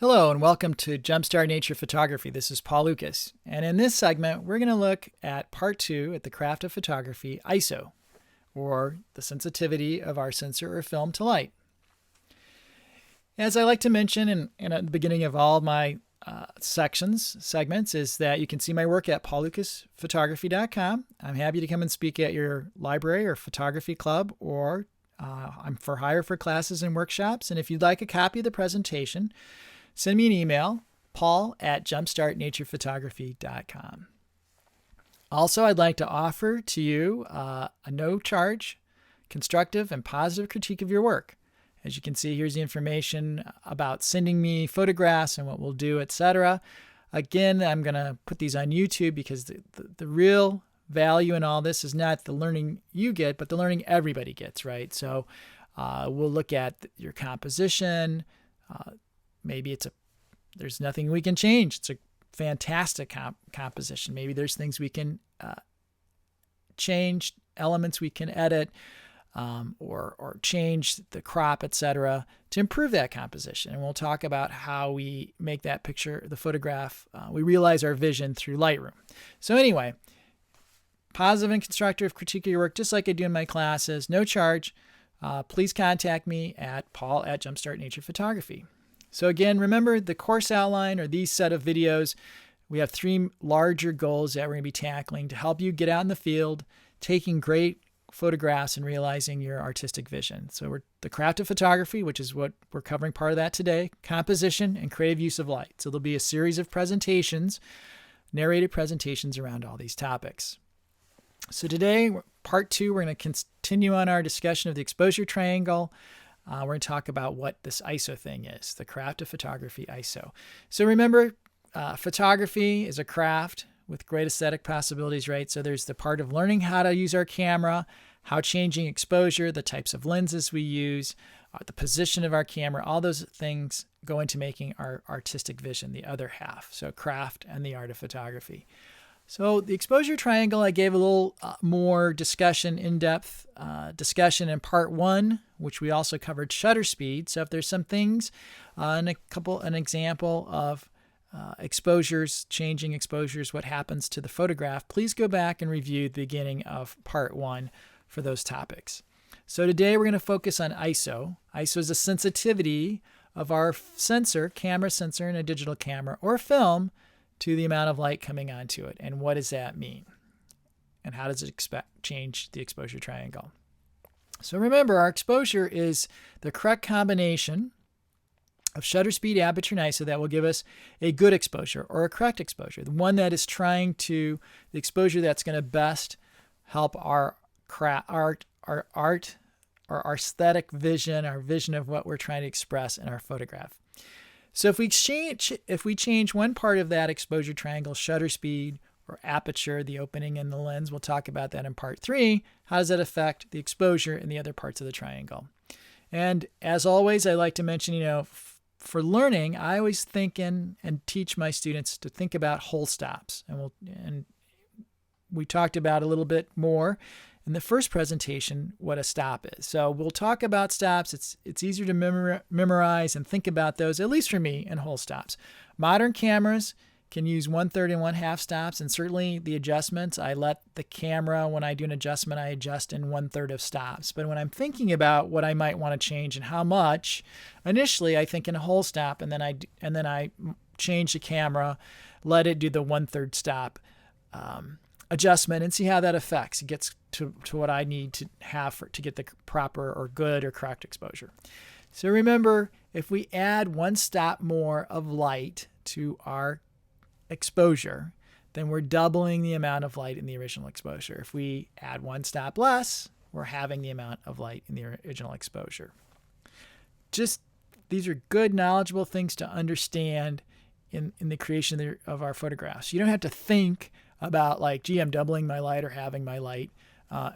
Hello and welcome to Jumpstart Nature Photography. This is Paul Lucas, and in this segment we're going to look at part 2 at the craft of photography, ISO, or the sensitivity of our sensor or film to light. As I like to mention at the beginning of all my segments, is that you can see my work at paullucasphotography.com. I'm happy to come and speak at your library or photography club, or I'm for hire for classes and workshops. And if you'd like a copy of the presentation, send me an email, paul@jumpstartnaturephotography.com. Also, I'd like to offer to you a no-charge, constructive, and positive critique of your work. As you can see, here's the information about sending me photographs and what we'll do, etc. Again, I'm going to put these on YouTube because the real value in all this is not the learning you get, but the learning everybody gets, right? So we'll look at your composition. Maybe there's nothing we can change. It's a fantastic composition. Maybe there's things we can change, elements we can edit, or change the crop, etc., to improve that composition. And we'll talk about how we make that picture, the photograph, we realize our vision through Lightroom. So anyway, positive and constructive critique of your work, just like I do in my classes, no charge. Please contact me at paul@jumpstartnaturephotography. So again, remember the course outline or these set of videos. We have 3 larger goals that we're going to be tackling to help you get out in the field, taking great photographs and realizing your artistic vision. So we're the craft of photography, which is what we're covering part of that today, composition and creative use of light. So there'll be a series of presentations, narrated presentations around all these topics. So today, part 2, we're going to continue on our discussion of the exposure triangle. We're going to talk about what this ISO thing is, the craft of photography, ISO. So remember, photography is a craft with great aesthetic possibilities, right? So there's the part of learning how to use our camera, how changing exposure, the types of lenses we use, the position of our camera, all those things go into making our artistic vision, the other half. So craft and the art of photography. So the exposure triangle, I gave a little more discussion, in-depth discussion in part 1, which we also covered shutter speed. So if there's some things, an example of exposures, changing exposures, what happens to the photograph, please go back and review the beginning of part 1 for those topics. So today we're going to focus on ISO. ISO is a sensitivity of our sensor, camera sensor in a digital camera or film, to the amount of light coming onto it. And what does that mean? And how does it change the exposure triangle? So remember, our exposure is the correct combination of shutter speed, aperture, and ISO that will give us a good exposure or a correct exposure, the one that is trying to, the exposure that's going to best help our art, our aesthetic vision, our vision of what we're trying to express in our photograph. So if we change one part of that exposure triangle, shutter speed or aperture, the opening in the lens, we'll talk about that in part 3. How does that affect the exposure in the other parts of the triangle? And as always, I like to mention, for learning, I always think and teach my students to think about whole stops. And we talked about a little bit more in the first presentation what a stop is. So we'll talk about stops. It's easier to memorize and think about those, at least for me, and whole stops. Modern cameras can use 1/3 and 1/2 stops, and certainly the adjustments, I let the camera, when I do an adjustment, I adjust in 1/3 of stops. But when I'm thinking about what I might want to change and how much, initially I think in a whole stop, and then I change the camera, let it do the 1/3 stop adjustment, and see how that affects. It gets to what I need to have to get the proper or good or correct exposure. So remember, if we add 1 stop more of light to our exposure, then we're doubling the amount of light in the original exposure. If we add 1 stop less, we're having the amount of light in the original exposure. These are good, knowledgeable things to understand in the creation of our photographs. You don't have to think about I'm doubling my light or having my light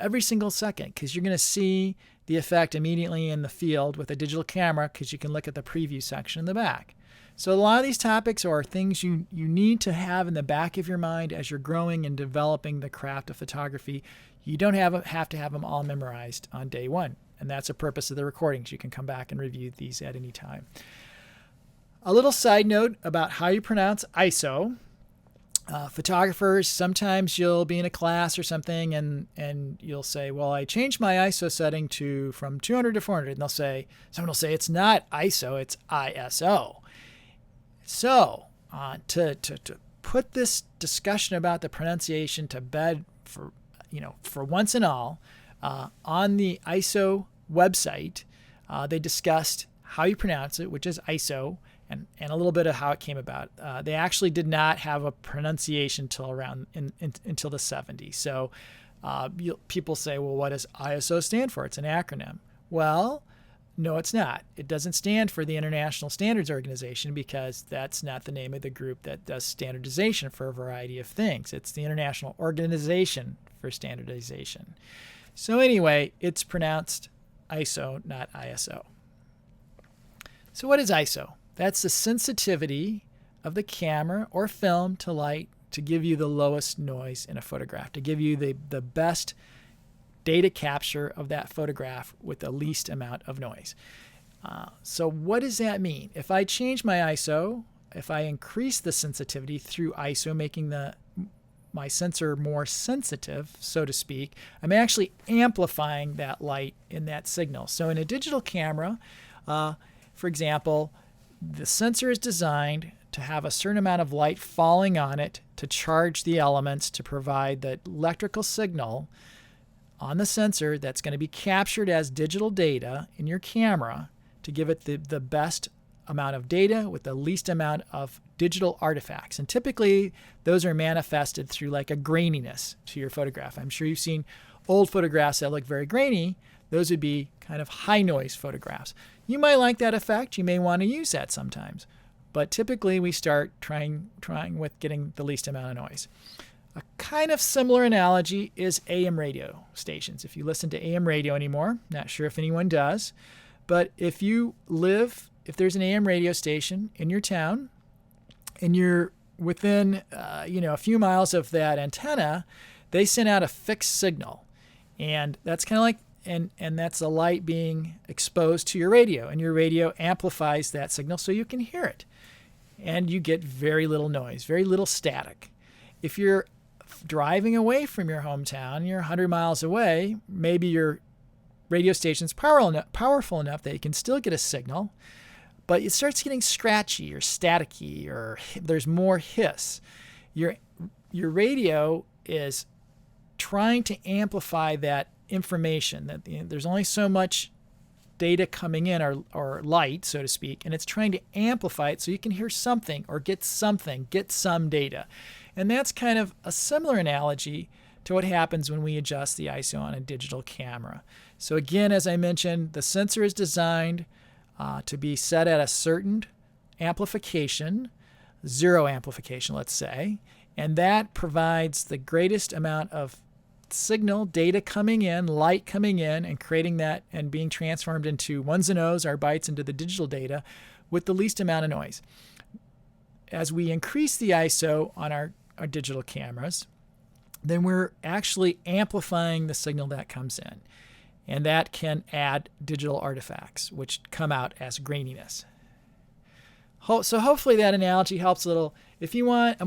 every single second, because you're going to see the effect immediately in the field with a digital camera, because you can look at the preview section in the back. So a lot of these topics are things you need to have in the back of your mind as you're growing and developing the craft of photography. You don't have to have them all memorized on day 1. And that's the purpose of the recordings. You can come back and review these at any time. A little side note about how you pronounce ISO. Photographers, sometimes you'll be in a class or something and you'll say, well, I changed my ISO setting from 200 to 400. And someone will say, it's not ISO, it's ISO. So to put this discussion about the pronunciation to bed for once and all, on the ISO website, they discussed how you pronounce it, which is ISO, and a little bit of how it came about. They actually did not have a pronunciation until the 70s. So people say, well, what does ISO stand for? It's an acronym. Well, no, it's not. It doesn't stand for the International Standards Organization because that's not the name of the group that does standardization for a variety of things. It's the International Organization for Standardization. So anyway, it's pronounced ISO, not ISO. So what is ISO? That's the sensitivity of the camera or film to light to give you the lowest noise in a photograph, to give you the best data capture of that photograph with the least amount of noise. So what does that mean? If I change my ISO, if I increase the sensitivity through ISO, making my sensor more sensitive, so to speak, I'm actually amplifying that light in that signal. So in a digital camera, for example, the sensor is designed to have a certain amount of light falling on it to charge the elements to provide the electrical signal on the sensor that's going to be captured as digital data in your camera to give it the best amount of data with the least amount of digital artifacts. And typically, those are manifested through like a graininess to your photograph. I'm sure you've seen old photographs that look very grainy. Those would be kind of high noise photographs. You might like that effect. You may want to use that sometimes. But typically, we start trying with getting the least amount of noise. A kind of similar analogy is AM radio stations. If you listen to AM radio anymore, not sure if anyone does, but if there's an AM radio station in your town and you're within a few miles of that antenna, they send out a fixed signal. And that's kind of like and that's the light being exposed to your radio, and your radio amplifies that signal so you can hear it. And you get very little noise, very little static. If you're driving away from your hometown, you're 100 miles away, maybe your radio station's powerful enough that you can still get a signal, but it starts getting scratchy or staticky, or there's more hiss. Your radio is trying to amplify that information, that there's only so much data coming in, or light, so to speak, and it's trying to amplify it so you can hear something or get some data. And that's kind of a similar analogy to what happens when we adjust the ISO on a digital camera. So again, as I mentioned, the sensor is designed to be set at a certain amplification, zero amplification, let's say, and that provides the greatest amount of signal, data coming in, light coming in, and creating that and being transformed into ones and O's, our bytes, into the digital data with the least amount of noise. As we increase the ISO on our digital cameras, then we're actually amplifying the signal that comes in. And that can add digital artifacts, which come out as graininess. So hopefully that analogy helps a little. If you want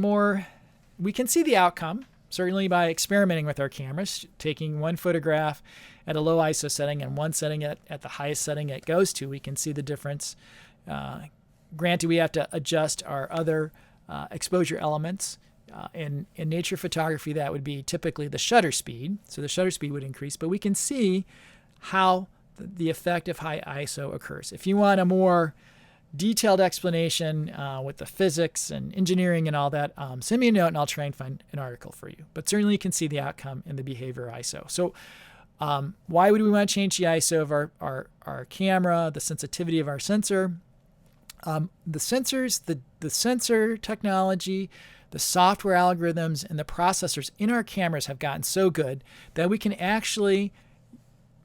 we can see the outcome, certainly by experimenting with our cameras, taking one photograph at a low ISO setting and one setting at the highest setting it goes to, we can see the difference. Granted, we have to adjust our other exposure elements. In nature photography, that would be typically the shutter speed. So the shutter speed would increase, but we can see how the effect of high ISO occurs. If you want a more detailed explanation with the physics and engineering and all that, send me a note and I'll try and find an article for you. But certainly you can see the outcome in the behavior ISO. So why would we want to change the ISO of our camera, the sensitivity of our sensor? The sensors, the sensor technology, the software algorithms, and the processors in our cameras have gotten so good that we can actually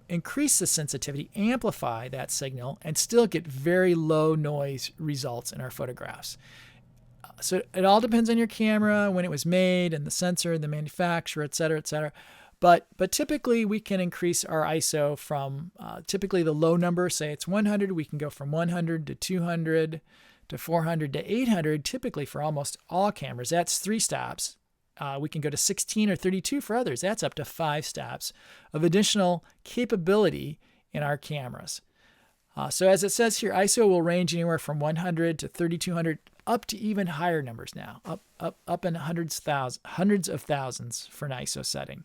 increase the sensitivity, amplify that signal, and still get very low noise results in our photographs. So it all depends on your camera, when it was made, and the sensor, the manufacturer, et cetera, et cetera. But typically we can increase our ISO from typically the low number, say it's 100, we can go from 100 to 200 to 400 to 800, typically for almost all cameras, that's 3 stops. We can go to 16 or 32 for others. That's up to 5 stops of additional capability in our cameras. So as it says here, ISO will range anywhere from 100 to 3200, up to even higher numbers now, up in hundreds of thousands for an ISO setting.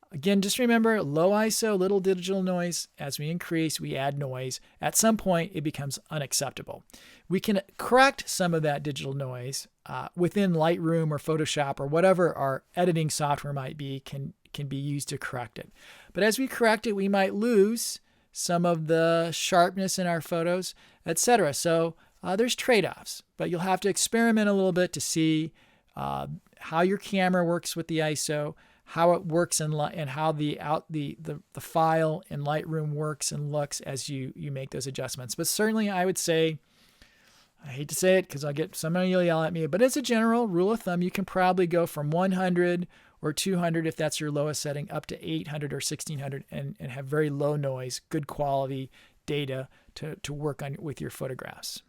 Again, just remember, low ISO, little digital noise. As we increase, we add noise. At some point, it becomes unacceptable. We can correct some of that digital noise within Lightroom or Photoshop or whatever our editing software might be, can be used to correct it. But as we correct it, we might lose some of the sharpness in our photos, etc. So there's trade-offs, but you'll have to experiment a little bit to see how your camera works with the ISO, how it works and how the file in Lightroom works and looks as you make those adjustments. But certainly I would say, I hate to say it because I'll get somebody will yell at me, but as a general rule of thumb, you can probably go from 100 or 200 if that's your lowest setting, up to 800 or 1600 and have very low noise, good quality data to work on with your photographs.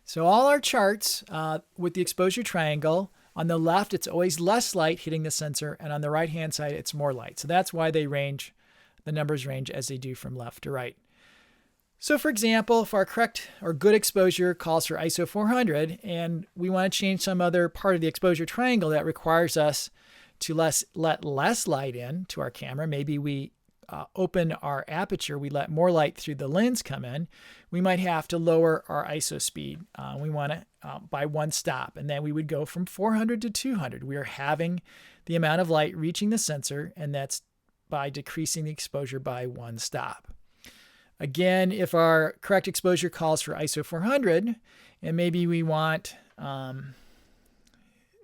So all our charts with the exposure triangle, on the left, it's always less light hitting the sensor, and on the right-hand side, it's more light. So that's why they range, the numbers range as they do from left to right. So for example, if our correct or good exposure calls for ISO 400, and we want to change some other part of the exposure triangle that requires us to let less light in to our camera, maybe we open our aperture, we let more light through the lens come in, we might have to lower our ISO speed. We want to by 1 stop, and then we would go from 400 to 200. We are having the amount of light reaching the sensor, and that's by decreasing the exposure by 1 stop. Again, if our correct exposure calls for ISO 400, and maybe we want,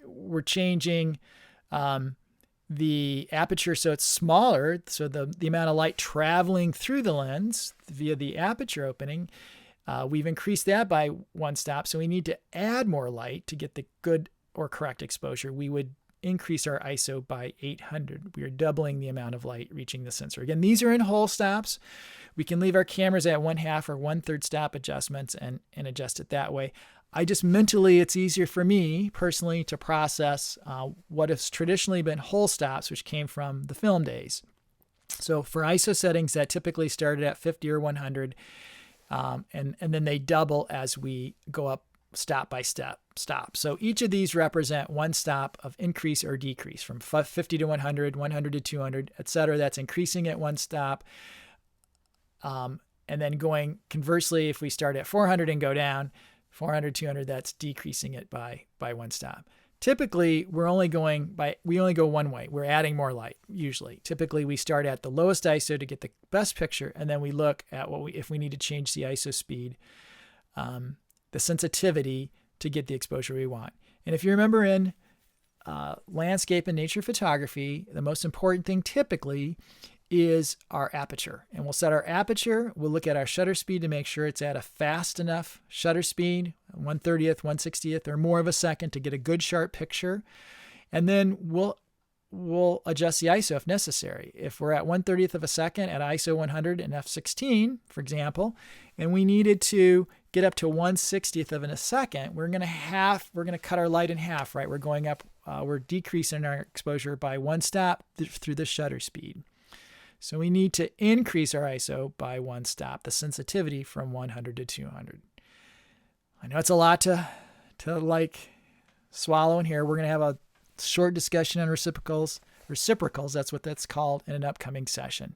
we're changing the aperture so it's smaller, so the amount of light traveling through the lens via the aperture opening, we've increased that by 1 stop, so we need to add more light to get the good or correct exposure. We would increase our ISO by 800. We are doubling the amount of light reaching the sensor. Again, these are in whole stops. We can leave our cameras at 1/2 or 1/3 stop adjustments and adjust it that way. I just mentally, it's easier for me personally to process what has traditionally been whole stops, which came from the film days. So for ISO settings that typically started at 50 or 100, and then they double as we go up stop by stop. So each of these represent 1 stop of increase or decrease from 50 to 100, 100 to 200, etc. That's increasing at 1 stop. And then going conversely, if we start at 400 and go down, 400, 200, that's decreasing it by 1 stop. Typically, we only go one way. We're adding more light, usually. Typically, we start at the lowest ISO to get the best picture, and then we look at if we need to change the ISO speed, the sensitivity to get the exposure we want. And if you remember in landscape and nature photography, the most important thing typically is our aperture. And we'll set our aperture, we'll look at our shutter speed to make sure it's at a fast enough shutter speed, 1/30th, 1/60th, or more of a second to get a good sharp picture. And then we'll adjust the ISO if necessary. If we're at 1/30th of a second at ISO 100 and f16, for example, and we needed to get up to 1/60th of a second, we're going to cut our light in half, right? We're going up, we're decreasing our exposure by 1 stop through the shutter speed. So we need to increase our ISO by 1 stop, the sensitivity from 100 to 200. I know it's a lot to like swallow in here. We're going to have a short discussion on reciprocals, that's what that's called, in an upcoming session.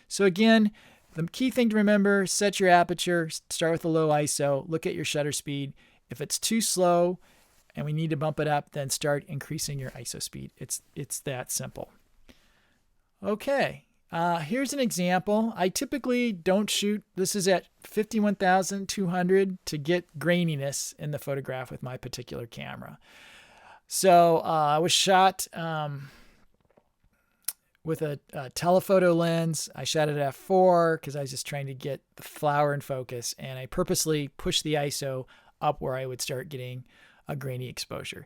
So again, the key thing to remember, set your aperture, start with a low ISO, look at your shutter speed. If it's too slow and we need to bump it up, then start increasing your ISO speed. It's that simple. Okay. Here's an example. I typically don't shoot, this is at 51,200 to get graininess in the photograph with my particular camera. So I was shot with a telephoto lens. I shot it at f4 because I was just trying to get the flower in focus, and I purposely pushed the ISO up where I would start getting a grainy exposure.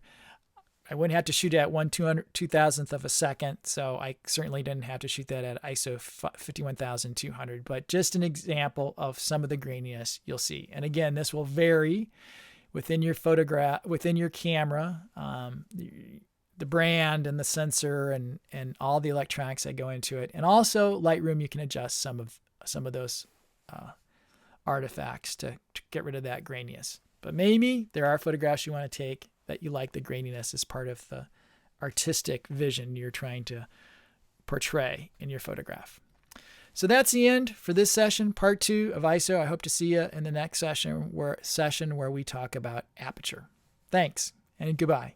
I wouldn't have to shoot at 1/2000th of a second, so I certainly didn't have to shoot that at ISO 51200, but just an example of some of the graininess you'll see. And again, this will vary within your photograph, within your camera, the brand and the sensor and all the electronics that go into it. And also Lightroom, you can adjust some of those artifacts to get rid of that graininess. But maybe there are photographs you want to take that you like the graininess as part of the artistic vision you're trying to portray in your photograph. So that's the end for this session, part 2 of ISO. I hope to see you in the next session where we talk about aperture. Thanks and goodbye.